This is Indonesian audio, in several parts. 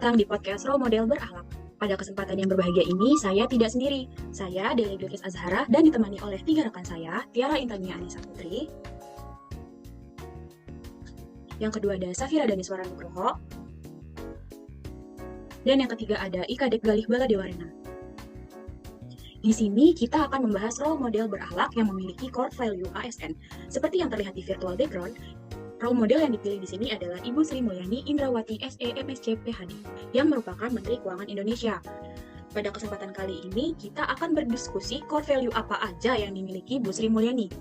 datang di podcast Role Model Berakhlak. Pada kesempatan yang berbahagia ini, saya tidak sendiri. Saya Deli Bilqis Azhara dan ditemani oleh 3 rekan saya, Tiara Intania Anissa Putri. Yang kedua ada Safira Daniswara Nugroho. Dan yang ketiga ada Ika Dek Galih Baladewarena. Di sini kita akan membahas role model berakhlak yang memiliki core value ASN. Seperti yang terlihat di virtual background, role model yang dipilih di sini adalah Ibu Sri Mulyani Indrawati SE MSc PhD yang merupakan Menteri Keuangan Indonesia. Pada kesempatan kali ini kita akan berdiskusi core value apa aja yang dimiliki Bu Sri Mulyani.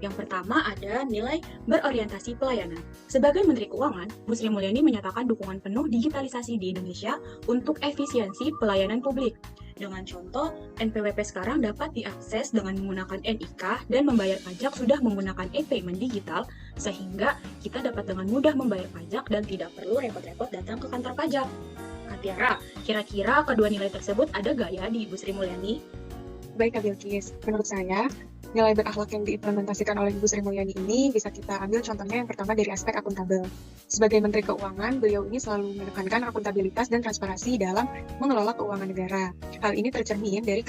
Yang pertama ada nilai berorientasi pelayanan. Sebagai Menteri Keuangan, Bu Sri Mulyani menyatakan dukungan penuh digitalisasi di Indonesia untuk efisiensi pelayanan publik. Dengan contoh, NPWP sekarang dapat diakses dengan menggunakan NIK dan membayar pajak sudah menggunakan e-payment digital, sehingga kita dapat dengan mudah membayar pajak dan tidak perlu repot-repot datang ke kantor pajak. Kak Tiara, kira-kira kedua nilai tersebut ada gak ya di Ibu Sri Mulyani? Baik Kak Bilqis, menurut saya, nilai berakhlak yang diimplementasikan oleh Ibu Sri Mulyani ini bisa kita ambil contohnya yang pertama dari aspek akuntabel. Sebagai Menteri Keuangan, beliau ini selalu menekankan akuntabilitas dan transparansi dalam mengelola keuangan negara. Hal ini tercermin dari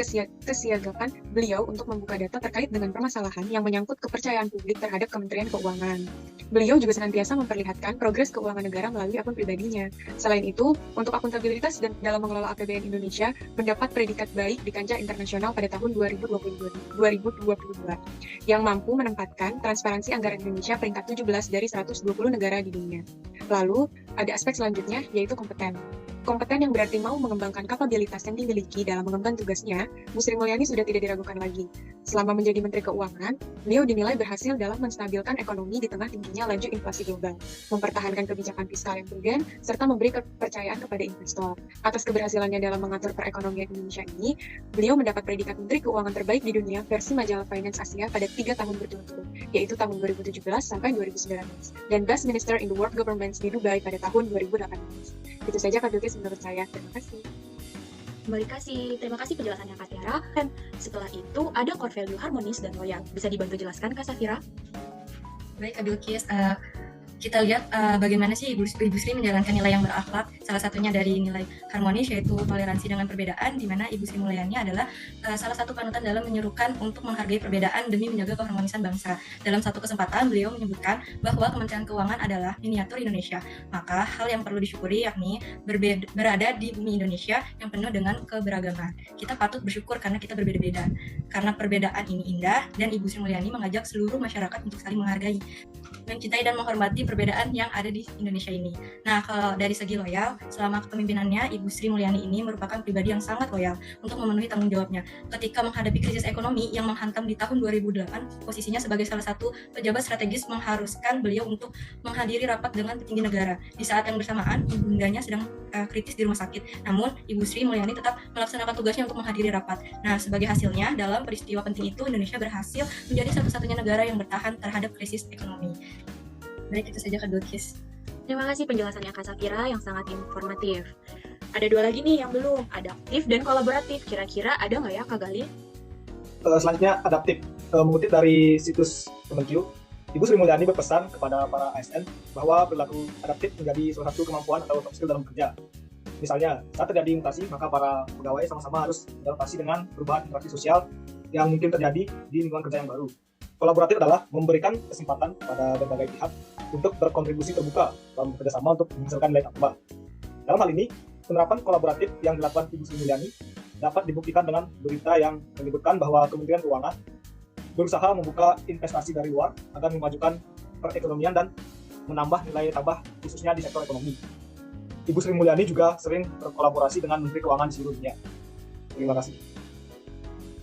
kesiagapan beliau untuk membuka data terkait dengan permasalahan yang menyangkut kepercayaan publik terhadap Kementerian Keuangan. Beliau juga senantiasa memperlihatkan progres keuangan negara melalui akun pribadinya. Selain itu, untuk akuntabilitas dan dalam mengelola APBN Indonesia mendapat predikat baik di kancah internasional pada tahun 2022 yang mampu menempatkan transparansi anggaran Indonesia peringkat 17 dari 120 negara di dunia. Lalu, ada aspek selanjutnya yaitu kompeten. Kompeten yang berarti mau mengembangkan kapabilitas yang dimiliki dalam mengemban tugasnya, Bu Sri Mulyani sudah tidak diragukan lagi. Selama menjadi Menteri Keuangan, beliau dinilai berhasil dalam menstabilkan ekonomi di tengah tingginya laju inflasi global, mempertahankan kebijakan fiskal yang prudent, serta memberi kepercayaan kepada investor. Atas keberhasilannya dalam mengatur perekonomian Indonesia ini, beliau mendapat predikat Menteri Keuangan terbaik di dunia versi majalah Finance Asia pada 3 tahun berturut-turut, yaitu tahun 2017 sampai 2019, dan Best Minister in the World Governments di Dubai pada tahun 2018. Itu saja Kak Bilqis menurut saya. Terima kasih. Terima kasih penjelasannya Kak Tiara. Dan setelah itu ada core value harmonis dan loyal. Bisa dibantu jelaskan Kak Safira? Baik Kak Bilqis, kita lihat bagaimana sih Ibu Sri menjalankan nilai yang berakhlak. Salah satunya dari nilai harmonis yaitu toleransi dengan perbedaan, di mana Ibu Sri Mulyani adalah salah satu panutan dalam menyerukan untuk menghargai perbedaan demi menjaga keharmonisan bangsa. Dalam satu kesempatan beliau menyebutkan bahwa Kementerian Keuangan adalah miniatur Indonesia. Maka hal yang perlu disyukuri yakni berada di bumi Indonesia yang penuh dengan keberagaman. Kita patut bersyukur karena kita berbeda-beda. Karena perbedaan ini indah dan Ibu Sri Mulyani mengajak seluruh masyarakat untuk saling menghargai, mencintai dan menghormati perbedaan yang ada di Indonesia ini. Nah, kalau dari segi loyal, selama kepemimpinannya, Ibu Sri Mulyani ini merupakan pribadi yang sangat loyal untuk memenuhi tanggung jawabnya. Ketika menghadapi krisis ekonomi yang menghantam di tahun 2008, posisinya sebagai salah satu pejabat strategis mengharuskan beliau untuk menghadiri rapat dengan petinggi negara. Di saat yang bersamaan, ibundanya sedang kritis di rumah sakit. Namun, Ibu Sri Mulyani tetap melaksanakan tugasnya untuk menghadiri rapat. Nah, sebagai hasilnya, dalam peristiwa penting itu, Indonesia berhasil menjadi satu-satunya negara yang bertahan terhadap krisis ekonomi. Baik, itu saja Kak Bilqis. Terima kasih penjelasannya Kak Safira yang sangat informatif. Ada 2 lagi nih yang belum, adaptif dan kolaboratif. Kira-kira ada nggak ya Kak Galih? Selanjutnya adaptif. Mengutip dari situs Kemenq, Ibu Sri Mulyani berpesan kepada para ASN bahwa perilaku adaptif menjadi salah satu kemampuan atau soft skill dalam bekerja. Misalnya, saat terjadi mutasi, maka para pegawai sama-sama harus beradaptasi dengan perubahan interaksi sosial yang mungkin terjadi di lingkungan kerja yang baru. Kolaboratif adalah memberikan kesempatan pada berbagai pihak untuk berkontribusi terbuka dalam bekerjasama untuk menghasilkan nilai tambah. Dalam hal ini, penerapan kolaboratif yang dilakukan Ibu Sri Mulyani dapat dibuktikan dengan berita yang menyebutkan bahwa Kementerian Keuangan berusaha membuka investasi dari luar agar memajukan perekonomian dan menambah nilai tambah khususnya di sektor ekonomi. Ibu Sri Mulyani juga sering berkolaborasi dengan Menteri Keuangan di seluruh dunia. Terima kasih.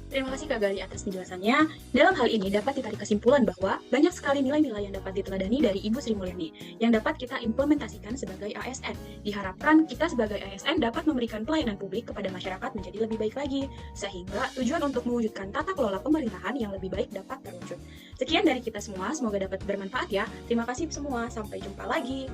Terima kasih Kak Galih atas penjelasannya. Dalam hal ini dapat ditarik kesimpulan bahwa banyak sekali nilai-nilai yang dapat diteladani dari Ibu Sri Mulyani yang dapat kita implementasikan sebagai ASN. Diharapkan kita sebagai ASN dapat memberikan pelayanan publik kepada masyarakat menjadi lebih baik lagi, sehingga tujuan untuk mewujudkan tata kelola pemerintahan yang lebih baik dapat terwujud. Sekian dari kita semua, semoga dapat bermanfaat ya. Terima kasih semua, sampai jumpa lagi.